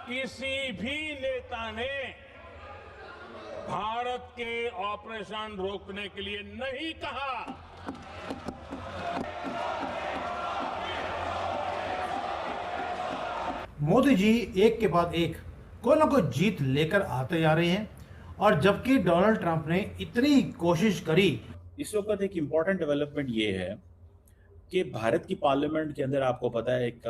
किसी भी नेता ने भारत के ऑपरेशन रोकने के लिए नहीं कहा। मोदी जी एक के बाद एक कोई ना कोई जीत लेकर आते जा रहे हैं, और जबकि डोनाल्ड ट्रंप ने इतनी कोशिश करी। इस वक्त एक इम्पॉर्टेंट डेवलपमेंट ये है कि भारत की पार्लियामेंट के अंदर आपको पता है एक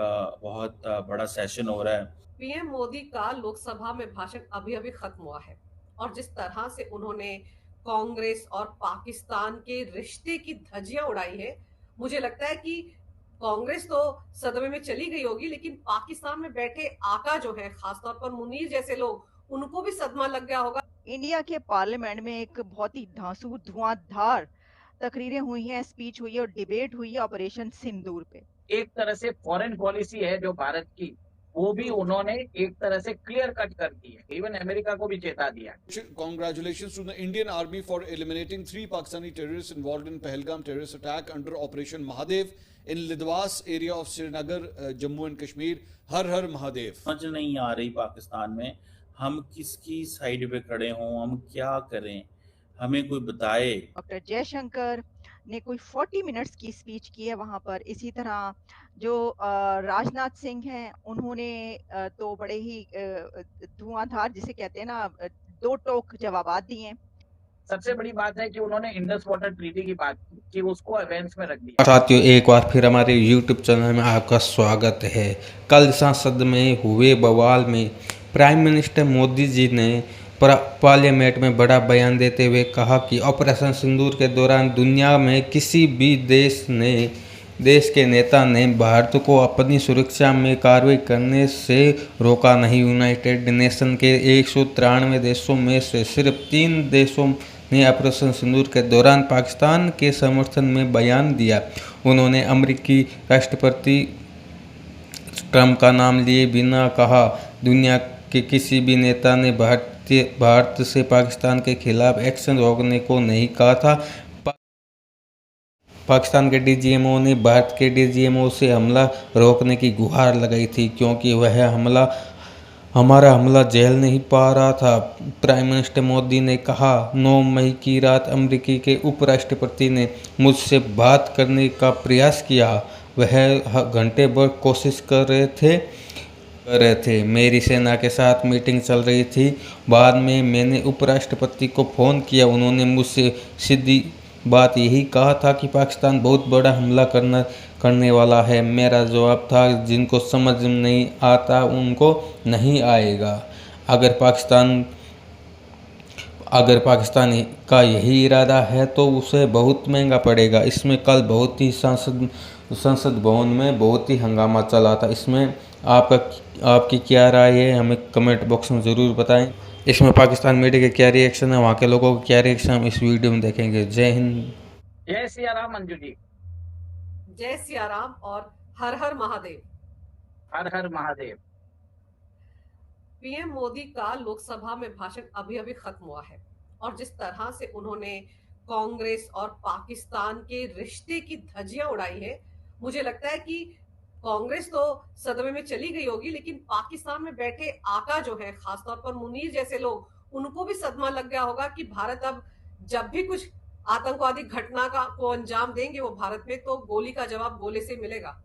बहुत बड़ा सेशन हो रहा है। पीएम मोदी का लोकसभा में भाषण अभी अभी खत्म हुआ है और जिस तरह से उन्होंने कांग्रेस और पाकिस्तान के रिश्ते की धज्जियां उड़ाई है, मुझे लगता है कि कांग्रेस तो सदमे में चली गई होगी, लेकिन पाकिस्तान में बैठे आका जो है, खासतौर पर मुनीर जैसे लोग, उनको भी सदमा लग गया होगा। इंडिया के पार्लियामेंट में एक बहुत ही धांसू धुआंधार तकरीरें हुई हैं, स्पीच हुई है और डिबेट हुई है ऑपरेशन सिंदूर पे। एक तरह से फॉरेन पॉलिसी है जो भारत की, वो भी उन्होंने एक तरह से क्लियर कट कर दी है, इवन अमेरिका को भी चेता दिया। Congratulations to the Indian Army for eliminating 3 Pakistani terrorists involved in Pahalgam terrorist attack under Operation Mahadev in Lidwas area of Srinagar, Jammu and Kashmir. हर हर महादेव। समझ नहीं आ रही पाकिस्तान में हम किसकी साइड पे खड़े हों, हम क्या करें, हमें कोई बताए। डॉक्टर जयशंकर ने कोई 40 मिनट्स की स्पीच की है वहां पर। इसी तरह जो राजनाथ सिंह हैं, उन्होंने तो बड़े ही धुआंधार, जिसे कहते हैं ना, दो टोक जवाबात दिए हैं। सबसे बड़ी बात है कि उन्होंने इंडस वाटर ट्रीटी की बात की कि उसको अवेंस में रख दिया। साथियों, एक बार फिर हमारे YouTube चैनल में आपका स्वागत है। कल संसद में हुए बवाल में प्राइम मिनिस्टर मोदी जी ने पार्लियामेंट में बड़ा बयान देते हुए कहा कि ऑपरेशन सिंदूर के दौरान दुनिया में किसी भी देश के नेता ने भारत को अपनी सुरक्षा में कार्रवाई करने से रोका नहीं। यूनाइटेड नेशन के 193 देशों में से सिर्फ 3 देशों ने ऑपरेशन सिंदूर के दौरान पाकिस्तान के समर्थन में बयान दिया। उन्होंने अमेरिकी राष्ट्रपति ट्रंप का नाम लिए बिना कहा, दुनिया के किसी भी नेता ने भारत से पाकिस्तान के खिलाफ एक्शन रोकने को नहीं कहा था। पाकिस्तान के डीजीएमओ ने भारत के डीजीएमओ से हमला रोकने की गुहार लगाई थी, क्योंकि हमारा हमला झेल नहीं पा रहा था। प्राइम मिनिस्टर मोदी ने कहा, 9 मई की रात अमेरिकी के उपराष्ट्रपति ने मुझसे बात करने का प्रयास किया। वह घंटे भर कोशिश कर रहे थे। मेरी सेना के साथ मीटिंग चल रही थी। बाद में मैंने उपराष्ट्रपति को फ़ोन किया। उन्होंने मुझसे सीधी बात यही कहा था कि पाकिस्तान बहुत बड़ा हमला करने वाला है। मेरा जवाब था, जिनको समझ नहीं आता उनको नहीं आएगा। अगर पाकिस्तान का यही इरादा है तो उसे बहुत महंगा पड़ेगा। इसमें कल बहुत ही संसद भवन में बहुत ही हंगामा चला था। इसमें आपकी क्या राय है, हमें कमेंट बॉक्स में ज़रूर बताएं। इसमें पाकिस्तान मीडिया के क्या रिएक्शन है, वहाँ के लोगों का क्या रिएक्शन, हम इस वीडियो में देखेंगे। जय हिंद, जय सिया राम। मंजू जी, जय सिया राम और हर हर महादेव। हर हर महादेव। पीएम मोदी का लोकसभा में भाषण अभी अभी खत्म हुआ है और जिस तरह से उन्होंने कांग्रेस और पाकिस्तान के रिश्ते की धज्जियां उड़ाई है, मुझे लगता है कि कांग्रेस तो सदमे में चली गई होगी, लेकिन पाकिस्तान में बैठे आका जो है, खासतौर पर मुनीर जैसे लोग, उनको भी सदमा लग गया होगा कि भारत अब जब भी कुछ आतंकवादी घटना को अंजाम देंगे वो भारत में, तो गोली का जवाब गोले से मिलेगा।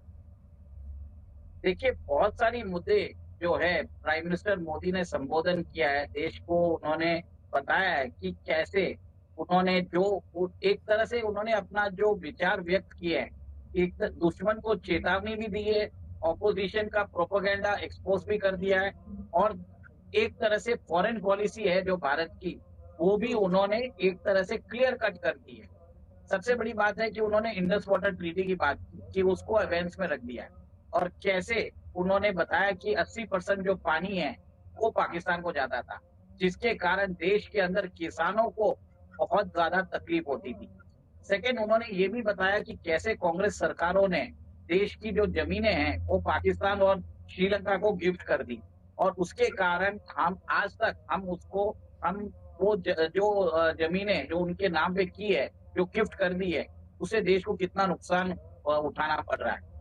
देखिए, बहुत सारी मुद्दे जो है प्राइम मिनिस्टर मोदी ने संबोधन किया है, देश को उन्होंने बताया है कि कैसे उन्होंने जो एक तरह से उन्होंने अपना जो विचार व्यक्त किए हैं, एक दुश्मन को चेतावनी भी दी है, ऑपोजिशन का प्रोपेगेंडा एक्सपोज भी कर दिया है, और एक तरह से फॉरेन पॉलिसी है जो भारत की, वो भी उन्होंने एक तरह से क्लियर कट कर दी है। सबसे बड़ी बात है कि उन्होंने इंडस वाटर ट्रीटी की बात की कि उसको अवेंस में रख दिया है, और कैसे उन्होंने बताया कि 80% जो पानी है वो पाकिस्तान को जाता था, जिसके कारण देश के अंदर किसानों को बहुत ज्यादा तकलीफ होती थी। सेकेंड, उन्होंने ये भी बताया कि कैसे कांग्रेस सरकारों ने देश की जो जमीनें हैं वो पाकिस्तान और श्रीलंका को गिफ्ट कर दी, और उसके कारण हम आज तक वो जो जमीनें जो उनके नाम पे की है, जो गिफ्ट कर दी है, उसे देश को कितना नुकसान उठाना पड़ रहा है।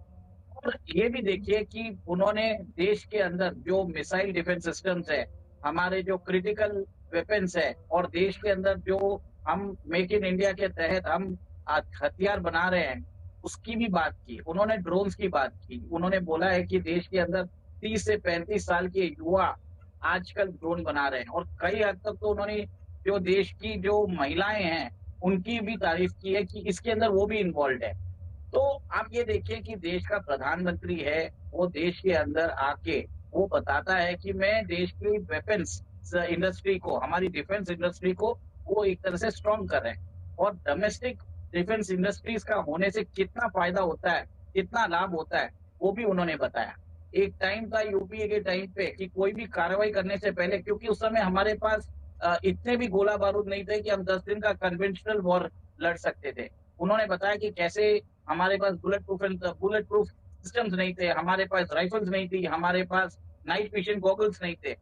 और ये भी देखिए कि उन्होंने देश के अंदर जो मिसाइल डिफेंस सिस्टम्स है, हमारे जो क्रिटिकल वेपन्स है, और देश के अंदर जो हम मेक इन इंडिया के तहत हम हथियार बना रहे हैं, उसकी भी बात की। उन्होंने ड्रोन्स की बात की। उन्होंने बोला है कि देश के अंदर 30 से 35 साल के युवा आजकल ड्रोन बना रहे हैं, और कई हद तक तो उन्होंने जो देश की जो महिलाएं हैं उनकी भी तारीफ की है कि इसके अंदर वो भी इन्वॉल्व है। तो आप ये देखिए कि देश का प्रधानमंत्री है, वो देश के अंदर आके वो बताता है कि मैं देश की वेपन्स इंडस्ट्री को, हमारी डिफेंस इंडस्ट्री को वो एक तरह से स्ट्रॉन्ग कर रहे हैं। और डोमेस्टिक डिफेंस इंडस्ट्रीज का होने से कितना फायदा होता है, कितना लाभ होता है, वो भी उन्होंने बताया। एक टाइम था यूपीए के टाइम पे कि कोई भी कार्रवाई करने से पहले, क्योंकि उस समय हमारे पास इतने भी गोला बारूद नहीं थे कि हम 10 दिन का कन्वेंशनल वॉर लड़ सकते थे। उन्होंने बताया कि कैसे हमारे पास बुलेट प्रूफ सिस्टम्स नहीं थे, हमारे पास राइफल्स नहीं थी, हमारे पास नाइट विजन गॉगल्स नहीं थे,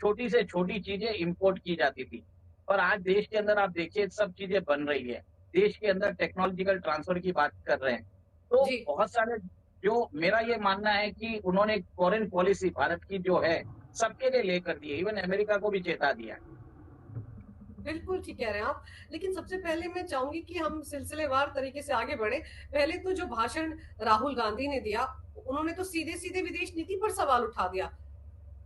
छोटी से छोटी चीजें इंपोर्ट की जाती थी। पर आज देश के अंदर आप देखिए सब चीजें बन रही है, देश के अंदर टेक्नोलॉजिकल ट्रांसफर की बात कर रहे हैं। तो जी। बहुत सारे, जो मेरा ये मानना है कि उन्होंने फॉरेन पॉलिसी भारत की जो है सबके लिए लेकर दी है, इवन अमेरिका को भी चेता दिया है। बिल्कुल ठीक कह रहे हैं आप। लेकिन सबसे पहले मैं चाहूंगी कि हम सिलसिलेवार तरीके से आगे बढ़े। पहले तो जो भाषण राहुल गांधी ने दिया, उन्होंने तो सीधे सीधे विदेश नीति पर सवाल उठा दिया,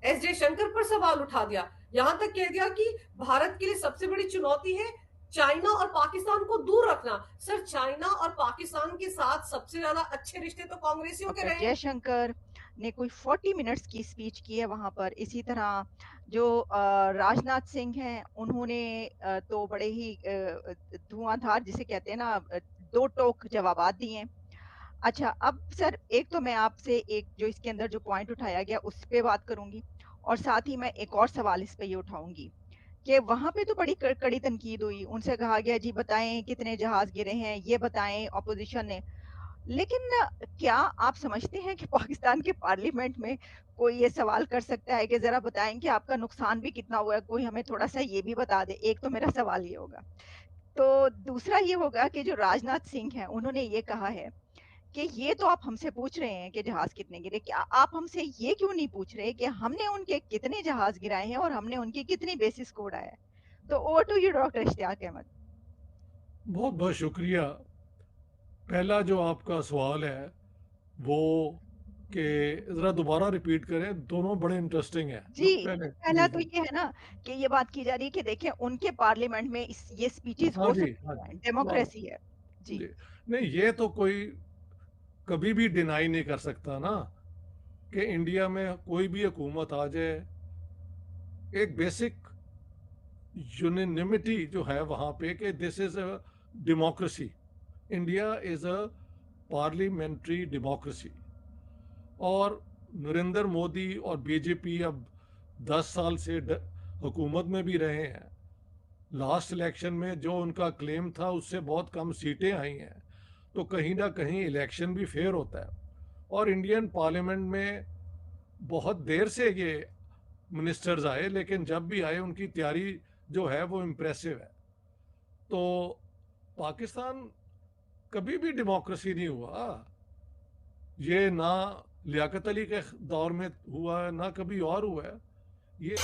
एस जयशंकर पर सवाल उठा दिया, यहां तक कह दिया कि भारत के लिए सबसे बड़ी चुनौती है चाइना और पाकिस्तान को दूर रखना। सर, चाइना और पाकिस्तान के साथ सबसे ज्यादा अच्छे रिश्ते तो कांग्रेसियों के रहे हैं। जयशंकर ने कोई 40 मिनट्स की स्पीच की है वहां पर। इसी तरह जो राजनाथ सिंह हैं, उन्होंने तो बड़े ही धुआंधार जिसे कहते हैं ना, दो टोक जवाबात दिए हैं। अच्छा, अब सर एक तो मैं आपसे एक जो इसके अंदर जो पॉइंट उठाया गया उस पे बात करूंगी, और साथ ही मैं एक और सवाल इस पे ये उठाऊंगी कि वहां पे तो बड़ी कड़ी तनकीद हुई। उनसे कहा गया जी बताएं कितने जहाज गिरे हैं, ये बताएं ऑपोजिशन ने। लेकिन क्या आप समझते हैं कि पाकिस्तान के पार्लियामेंट में कोई ये सवाल कर सकता है कि जरा बताएं कि आपका नुकसान भी कितना हुआ है, कोई हमें थोड़ा सा ये भी बता दे? एक तो मेरा सवाल ये होगा। तो दूसरा ये होगा कि जो राजनाथ सिंह हैं, उन्होंने ये कहा है कि ये तो आप हमसे पूछ रहे हैं कि जहाज कितने गिरे, क्या आप हमसे ये क्यों नहीं पूछ रहे कि हमने उनके कितने जहाज गिराए हैं और हमने उनकी कितनी बेसिस को उड़ाया है? तो over to you doctor Ishtiaq Ahmad. बहुत बहुत शुक्रिया। पहला जो आपका सवाल है वो कि ज़रा दोबारा रिपीट करें, दोनों बड़े इंटरेस्टिंग हैं। जी, पहले पहला तो ये है ना कि ये बात की जा रही है कि देखिए उनके पार्लियामेंट में ये स्पीचेस हाँ हो जी, सकती हाँ हैं, जी, डेमोक्रेसी है। जी। जी। नहीं, ये तो कोई कभी भी डिनाई नहीं कर सकता ना कि इंडिया में कोई भी हुकूमत आ जाए, एक बेसिक यूनिनिमिटी जो है वहाँ पे कि this is a democracy, India is a parliamentary democracy. और नरेंद्र मोदी और बीजेपी अब 10 साल से हुकूमत में भी रहे हैं। लास्ट इलेक्शन में जो उनका क्लेम था उससे बहुत कम सीटें आई हैं, तो कहीं ना कहीं इलेक्शन भी फेयर होता है। और इंडियन पार्लियामेंट में बहुत देर से ये मिनिस्टर्स आए, लेकिन जब भी आए उनकी तैयारी जो है वो इम्प्रेसिव है। तो पाकिस्तान कभी भी डेमोक्रेसी नहीं हुआ, ये ना लियाकत अली के दौर में हुआ है, ना कभी और हुआ है। ये